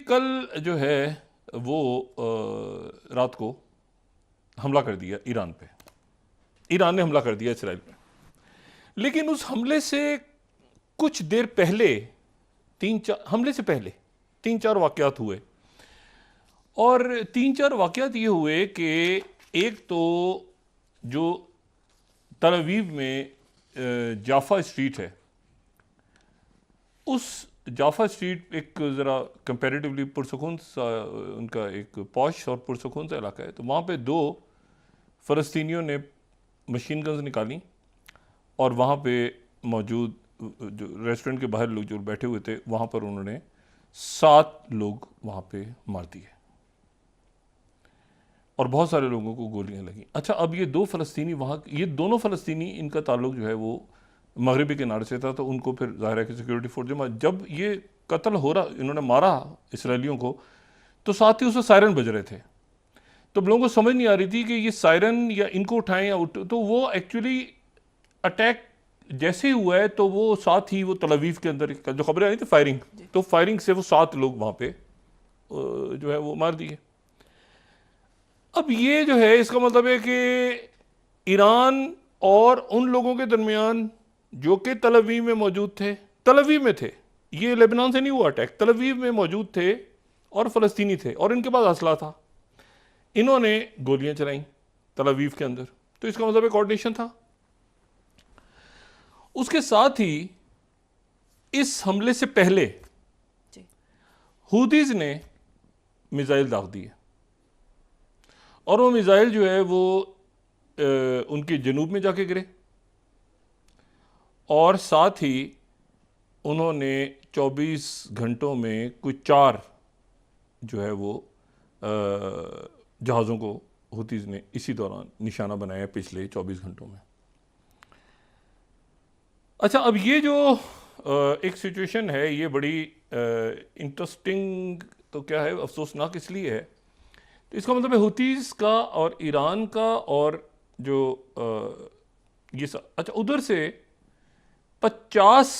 कल जो है वो रात को हमला कर दिया ईरान पे। ईरान ने हमला कर दिया इसराइल पे, लेकिन उस हमले से कुछ देर पहले हमले से पहले 3-4 वाक़यात हुए। और 3-4 वाक़यात ये हुए कि एक तो जो तल अवीव में जाफा स्ट्रीट है, उस जाफा स्ट्रीट एक ज़रा कंपैरेटिवली पुरसकून सा उनका एक पॉश और पुरसकून सा इलाका है। तो वहाँ पे 2 फ़लस्तीनियों ने मशीन गन्स निकाली और वहाँ पे मौजूद जो रेस्टोरेंट के बाहर लोग जो बैठे हुए थे वहाँ पर उन्होंने 7 लोग वहाँ पे मार दिए और बहुत सारे लोगों को गोलियां लगी। अच्छा, अब ये 2 फ़लस्तीनी वहाँ, ये दोनों फ़लस्तीनी, इनका ताल्लुक जो है वो मगरबी किनारे से था, तो उनको फिर ज़ाहिर है कि सिक्योरिटी फोर्स जब ये कत्ल हो रहा, इन्होंने मारा इसराइलियों को, तो साथ ही उसमें सायरन बज रहे थे। तो लोगों को समझ नहीं आ रही थी कि ये सायरन या इनको उठाएं या तो वो एक्चुअली अटैक जैसे ही हुआ है तो वो साथ ही वो तल अवीव के अंदर जो खबरें आ रही थी फायरिंग, तो फायरिंग से वो 7 लोग वहाँ पे जो है वो मार दिए। अब ये जो है इसका मतलब है कि ईरान और उन लोगों के दरमियान जो कि तल अवीव में मौजूद थे, तल अवीव में थे, ये लेबनान से नहीं हुआ अटैक, तल अवीव में मौजूद थे और फ़लस्तीनी थे और इनके पास असला था, इन्होंने गोलियां चलाई तल अवीव के अंदर। तो इसका मतलब एक कोऑर्डिनेशन था। उसके साथ ही इस हमले से पहले हूदीज ने मिसाइल दाग दिए और वो मिसाइल जो है वो उनके जनूब में जाके गिरे और साथ ही उन्होंने 24 घंटों में कुछ 4 जो है वो जहाज़ों को हूतीज़ ने इसी दौरान निशाना बनाया पिछले 24 घंटों में। अच्छा, अब ये जो एक सिचुएशन है ये बड़ी इंटरेस्टिंग तो क्या है, अफसोसनाक इसलिए है, तो इसका मतलब है हूतीज़ का और ईरान का और जो अच्छा उधर से 50,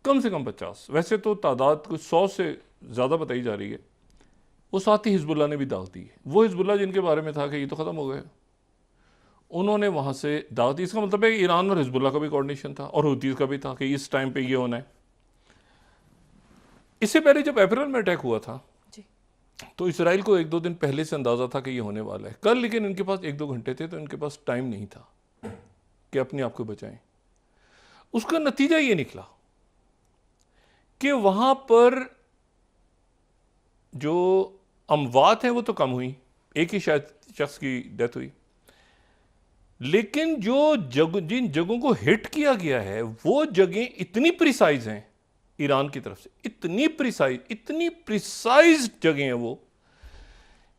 कम से कम 50, वैसे तो तादाद कुछ 100 से ज़्यादा बताई जा रही है, वो साथ ही हिजबुल्लाह ने भी दाग दी है। वो हिजबुल्लाह जिनके बारे में था कि ये तो ख़त्म हो गए, उन्होंने वहाँ से दाग दी। इसका मतलब है कि ईरान और हिजबुल्लाह का भी कोऑर्डिनेशन था और हूतीज़ का भी था कि इस टाइम पे ये होना है। इससे पहले जब अप्रैल में अटैक हुआ था तो इसराइल को 1-2 दिन पहले से अंदाज़ा था कि ये होने वाला है कल, लेकिन इनके पास 1-2 घंटे थे तो इनके पास टाइम नहीं था कि अपने आप को बचाएं। उसका नतीजा ये निकला कि वहाँ पर जो अमवात हैं वो तो कम हुई, एक ही शायद शख्स की डेथ हुई, लेकिन जिन जगहों को हिट किया गया है वो जगहें इतनी प्रिसाइज हैं ईरान की तरफ से, इतनी प्रिसाइज जगह हैं वो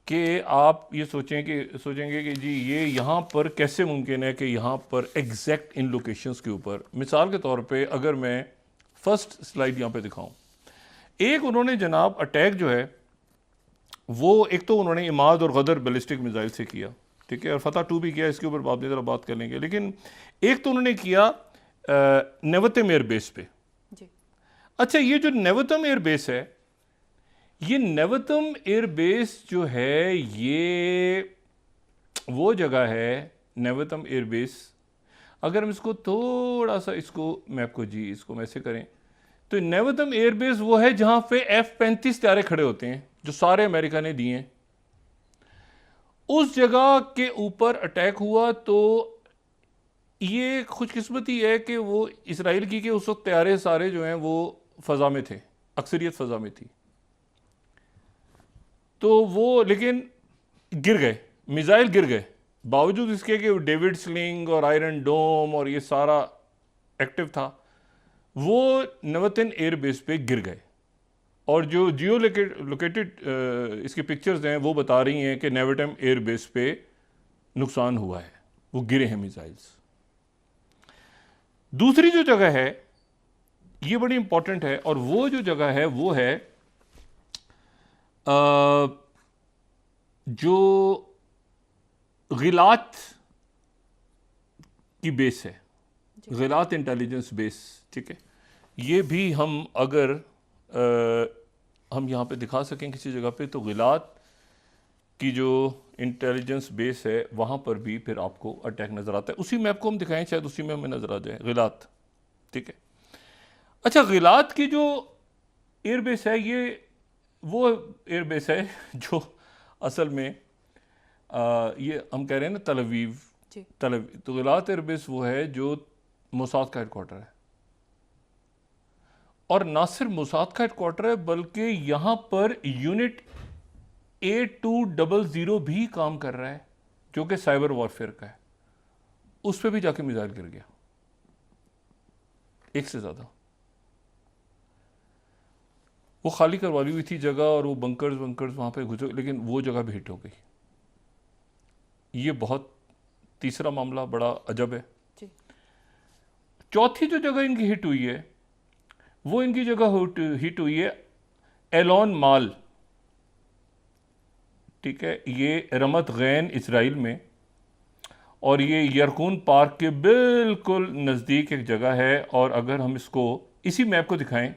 कि आप ये सोचेंगे कि जी ये यहाँ पर कैसे मुमकिन है कि यहाँ पर एग्जैक्ट इन लोकेशंस के ऊपर। मिसाल के तौर पे अगर मैं फर्स्ट स्लाइड यहाँ पे दिखाऊं, एक उन्होंने जनाब अटैक जो है वो एक तो उन्होंने इमाद और गदर बैलिस्टिक मिसाइल से किया, ठीक है, और फतह 2 भी किया, इसके ऊपर बाद में ज़रा बात कर लेंगे। लेकिन एक तो उन्होंने किया नेवतम एयर बेस पे। अच्छा, ये जो नेवतम एयर बेस है, ये नेवतम एयर बेस जो है ये वो जगह है, नेवतम एयर बेस। अगर हम इसको थोड़ा सा इसको मैप को जी इसको हम ऐसे करें तो नेवतम एयर बेस वो है जहां पे F-35 तैयारे खड़े होते हैं जो सारे अमेरिका ने दिए हैं। उस जगह के ऊपर अटैक हुआ तो ये खुशकिस्मती है कि वो इसराइल की कि उस वक्त तैयारे सारे जो हैं वो फ़ज़ा में थे, अक्सरियत फ़ज़ा में थी, तो वो लेकिन गिर गए, मिसाइल गिर गए, बावजूद इसके कि डेविड स्लिंग और आयरन डोम और ये सारा एक्टिव था, वो नेवतम एयर बेस पे गिर गए। और जो जियो लोकेटेड इसकी पिक्चर्स हैं वो बता रही हैं कि नेवतम एयर बेस पे नुकसान हुआ है, वो गिरे हैं मिसाइल्स। दूसरी जो जगह है ये बड़ी इंपॉर्टेंट है और वो जो जगह है वो है जो गिलात की बेस है, गिलात इंटेलिजेंस बेस, ठीक है। ये भी हम अगर हम यहाँ पे दिखा सकें किसी जगह पे, तो गिलात की जो इंटेलिजेंस बेस है वहाँ पर भी फिर आपको अटैक नज़र आता है। उसी मैप को हम दिखाएं, शायद उसी में हमें नज़र आ जाए गिलात। ठीक है, अच्छा, गिलात की जो एयरबेस है ये वो एयरबेस है जो असल में ये हम कह रहे हैं ना तल अवीव, तो गिलात एयरबेस वो है जो मोसाद का हेडक्वार्टर है, और ना सिर्फ मोसाद का हेडक्वार्टर है बल्कि यहाँ पर यूनिट A200 भी काम कर रहा है जो कि साइबर वॉरफेयर का है। उस पर भी जाके मिसाइल गिर गया, एक से ज़्यादा। वो खाली करवा ली हुई थी जगह और वो बंकर्स वहाँ पे घुसे, लेकिन वो जगह भी हिट हो गई। ये बहुत तीसरा मामला बड़ा अजब है। चौथी जो जगह इनकी हिट हुई है वो इनकी जगह हिट हुई है एलोन माल। ठीक है, ये रमत गैन इसराइल में, और ये यरकून पार्क के बिल्कुल नज़दीक एक जगह है। और अगर हम इसको इसी मैप को दिखाएं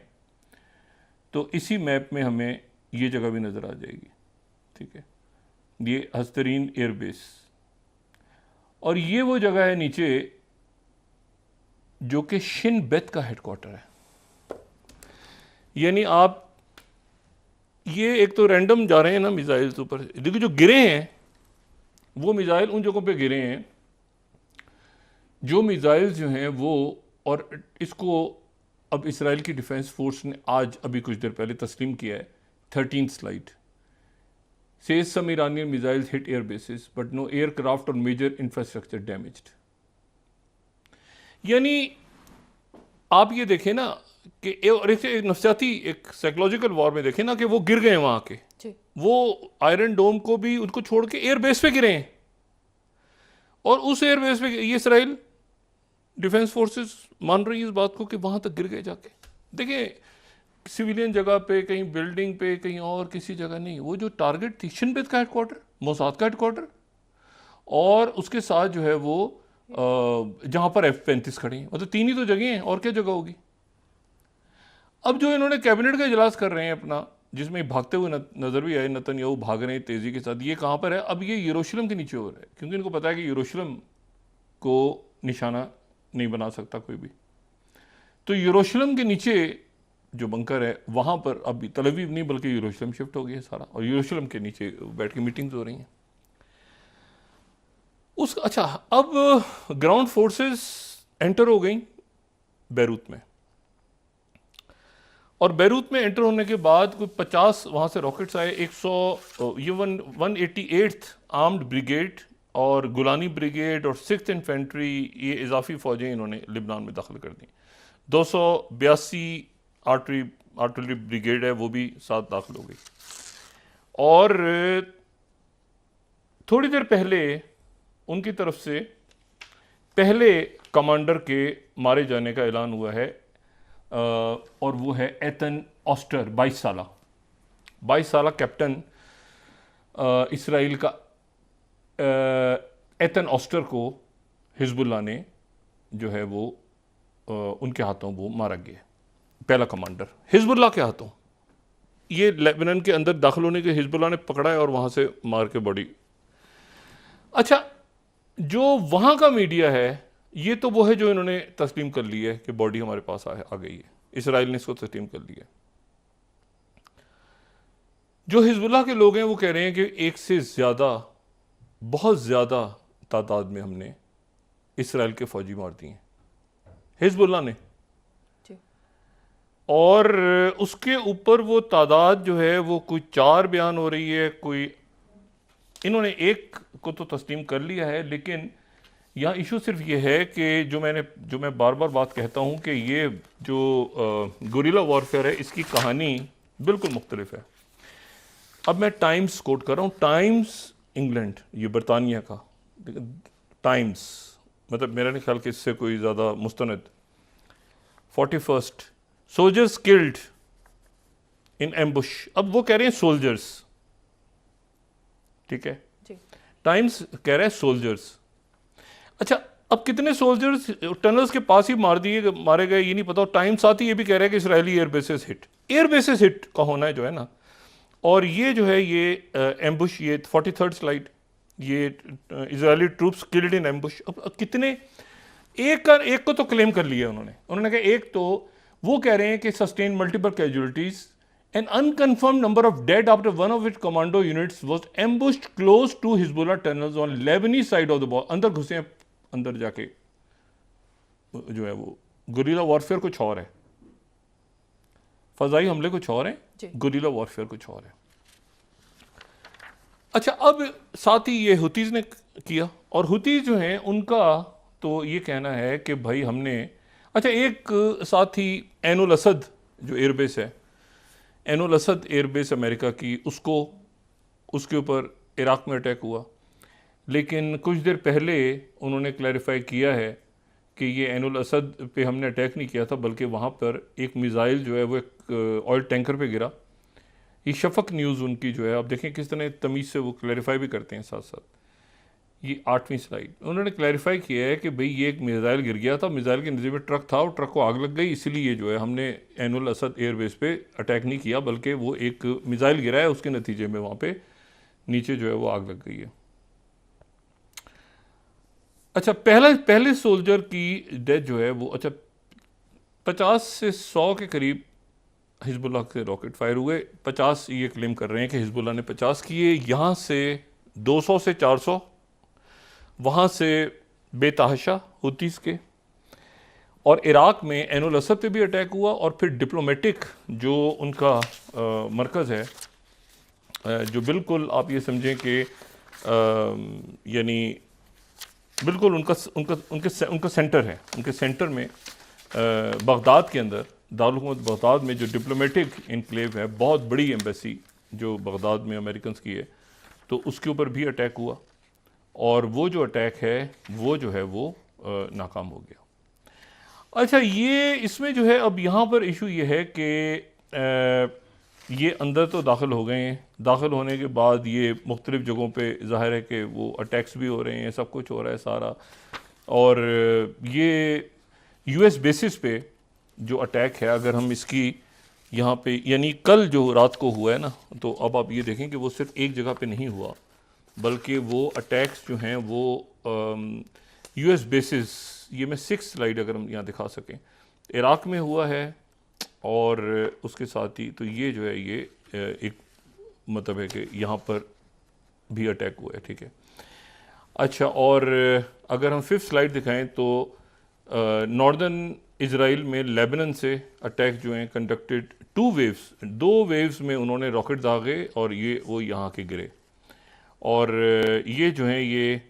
तो इसी मैप में हमें ये जगह भी नज़र आ जाएगी। ठीक है, ये हस्तरीन एयरबेस, और ये वो जगह है नीचे जो कि शिन बेत का हेडक्वार्टर है। यानी आप ये एक तो रैंडम जा रहे हैं ना मिसाइल्स ऊपर, देखिए जो गिरे हैं वो मिसाइल उन जगहों पे गिरे हैं जो मिसाइल्स जो हैं वो, और इसको अब इसराइल की डिफेंस फोर्स ने आज अभी कुछ देर पहले तस्लीम किया है। 13th slide says some Iranian missiles hit air bases but no aircraft or major infrastructure damaged। यानी आप ये देखें ना कि और एक नफ्सियाती एक साइकोलॉजिकल वॉर में देखें ना कि वो गिर गए वहाँ के, वो आयरन डोम को भी उनको छोड़ के एयर बेस पे गिरे हैं, और उस एयर बेस पे ये इसराइल डिफेंस फोर्सेस मान रही है इस बात को कि वहाँ तक गिर गए जाके। देखिए सिविलियन जगह पे, कहीं बिल्डिंग पे, कहीं और किसी जगह नहीं, वो जो टारगेट थी शिन बेत का हेडक्वार्टर, मोसाद का हेडक्वार्टर, और उसके साथ जो है वो जहाँ पर F-35 खड़ी हैं, मतलब तीन ही तो जगह हैं, और क्या जगह होगी। अब जो इन्होंने कैबिनेट का इजलास कर रहे हैं अपना, जिसमें भागते हुए नजर भी आए नेतन्याहू, भाग रहे हैं तेजी के साथ। ये कहाँ पर है? अब ये यरूशलेम के नीचे हो रहा है, क्योंकि इनको पता है कि यरूशलेम को निशाना नहीं बना सकता कोई भी। तो यरूशलेम के नीचे जो बंकर है वहाँ पर अभी तल अवीव नहीं बल्कि यरूशलेम शिफ्ट हो गया है सारा, और यरूशलेम के नीचे बैठ के मीटिंग्स हो रही हैं उस। अच्छा, अब ग्राउंड फोर्सेस एंटर हो गई बैरूत में, और बैरूत में एंटर होने के बाद कोई 50 वहाँ से रॉकेट्स आए। 188th आर्म्ड ब्रिगेड और गुलानी ब्रिगेड और 6th इन्फेंट्री, ये इजाफी फौजें इन्होंने लिबनान में दाखिल कर दी। 282 आर्टिलरी ब्रिगेड है वो भी साथ दाखिल हो गई। और थोड़ी देर पहले उनकी तरफ से पहले कमांडर के मारे जाने का ऐलान हुआ है, और वो है एतन ऑस्टर, 22 साल कैप्टन इसराइल का एतन ऑस्टर को हिजबुल्लाह ने जो है वो उनके हाथों वो मारा गया, पहला कमांडर हिजबुल्लाह के हाथों। ये लेबनान के अंदर दाखिल होने के हिजबुल्लाह ने पकड़ा है और वहाँ से मार के बॉडी। अच्छा, जो वहाँ का मीडिया है ये तो वो है जो इन्होंने तस्लीम कर ली है कि बॉडी हमारे पास आ गई है, इसराइल ने इसको तस्लीम कर लिया है। जो हिजबुल्लाह के लोग हैं वो कह रहे हैं कि एक से ज़्यादा, बहुत ज़्यादा तादाद में हमने इसराइल के फौजी मार दिए हैं हिजबुल्लाह ने, और उसके ऊपर वो तादाद जो है वो कोई 4 बयान हो रही है, कोई इन्होंने एक को तो तस्लीम कर लिया है। लेकिन यहाँ इशू सिर्फ ये है कि जो मैं बार बार बात कहता हूँ कि ये जो गुरिल्ला वॉरफेयर है इसकी कहानी बिल्कुल मुख्तलिफ है। अब मैं टाइम्स कोट कर रहा हूँ, टाइम्स इंग्लैंड, ये बरतानिया का टाइम्स, मतलब मेरा नहीं ख्याल कि इससे कोई ज़्यादा मुस्तनद। 41st soldiers killed in ambush, अब वो कह रहे हैं सोल्जर्स, ठीक है, टाइम्स कह रहा है सोल्जर्स। अच्छा, अब कितने सोल्जर्स टनल्स के पास ही मारे गए ये नहीं पता। टाइम्स साथ ही ये भी कह रहा है कि Israeli airbases hit, air bases hit का होना जो है ना, और ये जो है ये एम्बुश, ये 43rd स्लाइड, ये Israeli troops killed in ambush. अब कितने, एक को तो क्लेम कर लिया उन्होंने कहा, एक तो वो कह रहे हैं कि sustain multiple casualties, an unconfirm number of dead after one of it commando units was ambushed close to Hezbollah tunnels on Lebanese side of the border. अंदर घुसे हैं, अंदर जाके जो है वो गुरिल्ला वॉरफेयर कुछ और है, फजाई हमले कुछ और हैं, गुरिल्ला वॉरफेयर कुछ और है। अच्छा, अब साथ ही ये हुतीज ने किया, और हुतीज जो हैं उनका तो ये कहना है कि भाई हमने, अच्छा एक साथ ही ऐनुल असद जो एयरबेस है, ऐनुल असद एयरबेस अमेरिका की, उसके ऊपर इराक में अटैक हुआ, लेकिन कुछ देर पहले उन्होंने क्लैरिफाई किया है कि ये ऐनुल असद पे हमने अटैक नहीं किया था, बल्कि वहाँ पर एक मिज़ाइल जो है वो एक ऑयल टैंकर पे गिरा। ये शफक न्यूज़ उनकी जो है, आप देखें किस तरह तमीज़ से वो क्लैरिफाई भी करते हैं साथ साथ। ये 8वीं स्लाइड, उन्होंने क्लैरिफाई किया है कि भाई ये एक मिसाइल गिर गया था, मिसाइल के नज़ीर में ट्रक था और ट्रक को आग लग गई, इसीलिए जो है हमने ऐनुल असद एयरबेस पे अटैक नहीं किया, बल्कि वो एक मिसाइल गिरा है, उसके नतीजे में वहाँ पे नीचे जो है वो आग लग गई है। अच्छा, पहले सोल्जर की डेथ जो है वो, अच्छा 50 से 100 के करीब हिजबुल्लाह से रॉकेट फायर हुए। 50 ये क्लेम कर रहे हैं कि हिजबुल्लाह ने 50 किए, यहाँ से 200 से 400, वहाँ से बेतहाशा हुतीस के, और इराक में ऐनुल असद पे भी अटैक हुआ, और फिर डिप्लोमेटिक जो उनका मरकज़ है, जो बिल्कुल आप ये समझें कि यानी बिल्कुल उनका सेंटर है, उनके सेंटर में बगदाद के अंदर, दारुल हुकूमत बगदाद में जो डिप्लोमेटिक इनक्लेव है, बहुत बड़ी एम्बेसी जो बगदाद में अमेरिकन की है, तो उसके ऊपर भी अटैक हुआ, और वो जो अटैक है वो जो है वो नाकाम हो गया। अच्छा, ये इसमें जो है अब यहाँ पर इशू ये है कि ये अंदर तो दाखिल हो गए हैं, दाखिल होने के बाद ये मुख्तलिफ़ जगहों पे ज़ाहिर है कि वो अटैक्स भी हो रहे हैं, सब कुछ हो रहा है सारा, और ये यूएस बेसिस पे जो अटैक है, अगर हम इसकी यहाँ पे, यानी कल जो रात को हुआ है ना, तो अब आप ये देखें कि वो सिर्फ एक जगह पे नहीं हुआ, बल्कि वो अटैक्स जो हैं वो यूएस बेसिस, ये मैं 6 स्लाइड अगर हम यहाँ दिखा सकें, इराक में हुआ है, और उसके साथ ही तो ये जो है ये एक मतलब है कि यहाँ पर भी अटैक हुआ है, ठीक है। अच्छा, और अगर हम 5th स्लाइड दिखाएं तो नॉर्दर्न इजराइल में लेबनान से अटैक जो हैं कंडक्टेड, 2 वेव्स में उन्होंने रॉकेट दागे, और ये वो यहाँ के गिरे, और ये जो हैं ये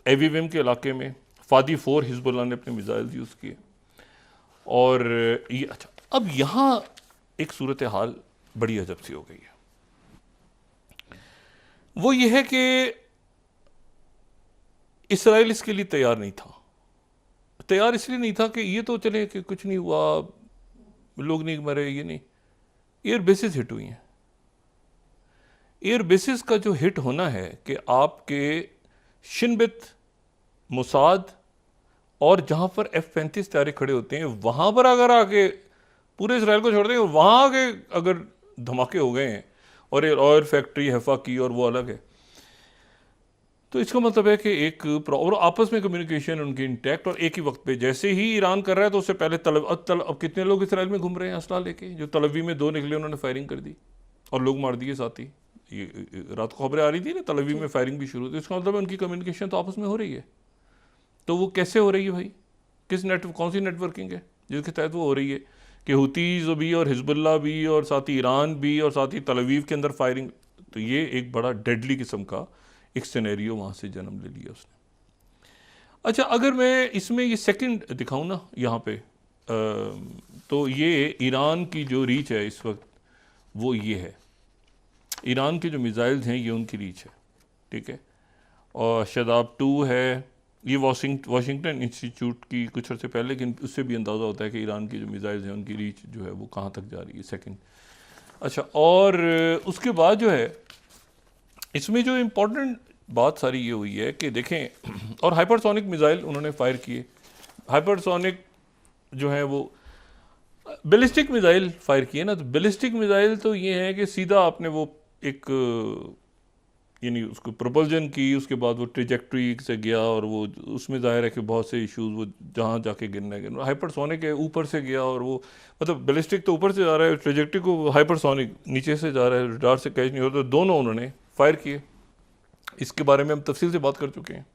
एवीविम के इलाके में फादी 4 हिजबुल्लाह ने अपने मिसाइल यूज़ किए, और ये, अच्छा अब यहाँ एक सूरत हाल बड़ी अजब सी हो गई है, वो ये है कि इसराइल इसके लिए तैयार नहीं था। तैयार इसलिए नहीं था कि ये तो चले कि कुछ नहीं हुआ, लोग नहीं मरे, ये नहीं, एयर बेसिस हिट हुई हैं। एयर बेसिस का जो हिट होना है कि आपके शिनबित, मुसाद, और जहाँ पर F-35 तैयारे खड़े होते हैं, वहाँ पर अगर आके पूरे इसराइल को छोड़ दें, वहाँ आके अगर धमाके हो गए हैं, और ऑयल फैक्ट्री हैफा की, और वो अलग है, तो इसका मतलब है कि एक और आपस में कम्युनिकेशन उनकी इंटैक्ट, और एक ही वक्त पे जैसे ही ईरान कर रहा है तो उससे पहले अब कितने लोग इसराइल में घूम रहे हैं असला लेके, जो तलवी में 2 निकले, उन्होंने फायरिंग कर दी और लोग मार दिए साथ ही। ये रात को खबरें आ रही थी ना, तलवी में फायरिंग भी शुरू हुई, तो इसका मतलब उनकी कम्युनिकेशन तो आपस में हो रही है। तो वो कैसे हो रही है भाई, कौन सी नेटवर्किंग है जिसके तहत वो हो रही है कि हुतीज भी और हिजबुल्लाह भी और साथ ही ईरान भी और साथ ही तलवीव के अंदर फायरिंग। तो ये एक बड़ा डेडली किस्म का एक सिनेरियो वहाँ से जन्म ले लिया उसने। अच्छा, अगर मैं इसमें ये सेकंड दिखाऊं ना यहाँ पे, तो ये ईरान की जो रीच है इस वक्त वो ये है, ईरान के जो मिसाइल्स हैं ये उनकी रीच है, ठीक है। और शदाब 2 है, ये वाशिंगटन इंस्टीट्यूट की कुछ अर्से पहले, लेकिन उससे भी अंदाज़ा होता है कि ईरान की जो मिसाइल्स हैं उनकी रीच जो है वो कहाँ तक जा रही है, सेकंड। अच्छा, और उसके बाद जो है इसमें जो इम्पोर्टेंट बात सारी ये हुई है कि देखें, और हाइपरसोनिक मिसाइल उन्होंने फायर किए, हाइपरसोनिक जो है वो, बैलिस्टिक मिसाइल फायर किए ना, तो बैलिस्टिक मिसाइल तो ये है कि सीधा आपने वो एक यानी उसको प्रोपल्जन की, उसके बाद वो ट्रेजेक्ट्री से गया और वो उसमें जाहिर है कि बहुत से इश्यूज वो जहाँ जाके गिरना हाइपरसोनिक के ऊपर से गया और वो मतलब बैलिस्टिक तो ऊपर से जा रहा है, ट्रेजेक्ट्री को हाइपरसोनिक नीचे से जा रहा है, रडार से कैच नहीं होता, दोनों उन्होंने फायर किए। इसके बारे में हम तफसील से बात कर चुके हैं।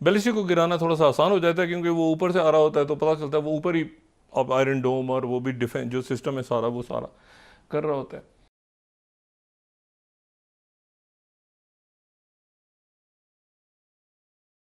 बैलिस्टिक को गिराना थोड़ा सा आसान हो जाता है क्योंकि वो ऊपर से आ रहा होता है, तो पता चलता है वो ऊपर ही अब आयरन डोम और वो भी डिफेंस जो सिस्टम है सारा वो सारा कर रहा होता है।